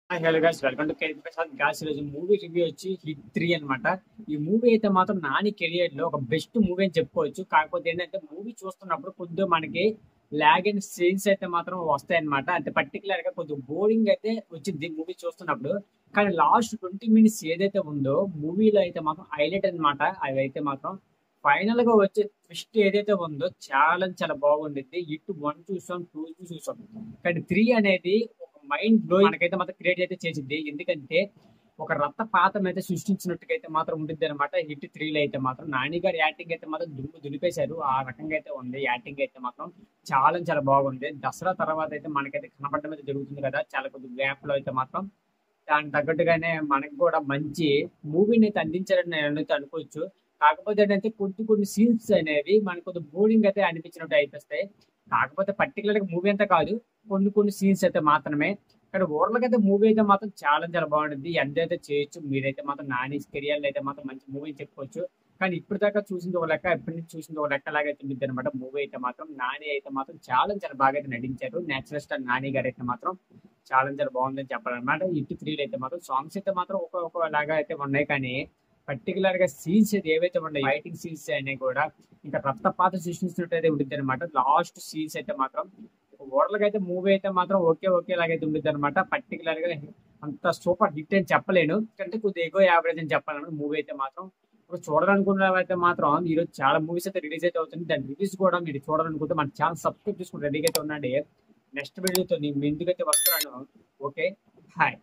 Hello guys, welcome to KG Prasad గాస్. ఈరోజు movie review వచ్చి హిట్ 3 అన్నమాట. ఈ మూవీ అయితే మాత్రం నాని కెరియర్ లో ఒక బెస్ట్ మూవీ అని చెప్పుకోవచ్చు. కాకపోతే ఏంటంటే మూవీ చూస్తున్నప్పుడు కొద్దిగా మనకి లాగ్ అండ్ సీన్స్ అయితే మాత్రం వస్తాయి అనమాట. అంటే పర్టికులర్ గా కొద్దిగా బోరింగ్ అయితే వచ్చింది మూవీ చూస్తున్నప్పుడు. కానీ లాస్ట్ 20 minutes ఏదైతే ఉందో మూవీలో అయితే మాత్రం హైలైట్ అన్నమాట. అవి అయితే మాత్రం ఫైనల్ గా వచ్చే ట్విస్ట్ ఏదైతే ఉందో చాలా చాలా బాగుండిద్ది. ఇటు 1 చూసాం, 2 చూసాం, కానీ 3 అనేది మైండ్ బ్లోయింగ్ మనకైతే మాత్రం క్రియేట్ అయితే చేసింది. ఎందుకంటే ఒక రక్తపాతం అయితే సృష్టించినట్టుగా అయితే మాత్రం ఉంటుంది అనమాట. హిట్ 3 లో అయితే మాత్రం నాని గారి యాక్టింగ్ అయితే మాత్రం దులిపేశారు. ఆ రకంగా అయితే ఉంది యాక్టింగ్ అయితే మాత్రం చాలా చాలా బాగుంది. దసరా తర్వాత అయితే మనకైతే కనపడడం అయితే జరుగుతుంది కదా, చాలా కొద్ది గ్యాప్ లో అయితే మాత్రం దానికి తగ్గట్టుగానే మనకి కూడా మంచి మూవీని అయితే అందించారని నేనైతే అనుకోవచ్చు. కాకపోతే ఏంటంటే కొన్ని సీన్స్ అనేవి మనకు కొద్దిగా బోరింగ్ అయితే అనిపించినట్టు అయిపోతాయి. కాకపోతే పర్టికులర్ గా మూవీ అంతా కాదు, కొన్ని సీన్స్ అయితే మాత్రమే. కానీ ఓవరాల్ గా అయితే మూవీ అయితే మాత్రం చాలా చాలా బాగుంటుంది. ఎంజాయ్ అయితే చేయొచ్చు. మీరైతే మాత్రం నాని కెరియర్ అయితే మాత్రం మంచి మూవీ చెప్పుకోవచ్చు. కానీ ఇప్పుడు దాకా చూసింది ఒక లెక్క, ఎప్పటి నుంచి చూసింది ఒక లెక్క లాగా అయితే ఉంటుంది అనమాట. మూవీ అయితే మాత్రం నాని అయితే మాత్రం చాలా చాలా బాగా అయితే నటించారు. నేచురల్ స్టార్ నాని గారు అయితే మాత్రం చాలా చాలా బాగుందని చెప్పాలన్నమాట. హిట్ 3 అయితే మాత్రం సాంగ్స్ అయితే మాత్రం ఒకలాగా అయితే ఉన్నాయి. కానీ పర్టికులర్ గా సీన్స్ అయితే ఏవైతే ఉన్నాయి, ఫైటింగ్ సీన్స్ అనేవి కూడా ఇంకా రక్తపాత సృష్టించినట్టు అయితే ఉంటుంది అనమాట. లాస్ట్ సీన్స్ అయితే మాత్రం ఓవరాల్ గా అయితే మూవీ అయితే మాత్రం ఓకే లాగైతే ఉంటుంది అనమాట. పర్టికులర్ గా అంత సూపర్ హిట్ అని చెప్పలేను, అంటే కొద్దిగా ఎగో యావరేజ్ అని చెప్పాలన్నమాట. మూవీ అయితే మాత్రం ఇప్పుడు చూడాలనుకున్నవైతే మాత్రం ఈ రోజు చాలా మూవీస్ అయితే రిలీజ్ అయితే అవుతుంది. దాని రివ్యూస్ కూడా మీరు చూడాలనుకుంటే మన ఛానల్ సబ్స్క్రైబ్ చేసుకుని రెడీగా అయితే ఉండండి. నెక్స్ట్ వీడియోతో నేను ఎందుకైతే వస్తున్నాను. Okay, hi.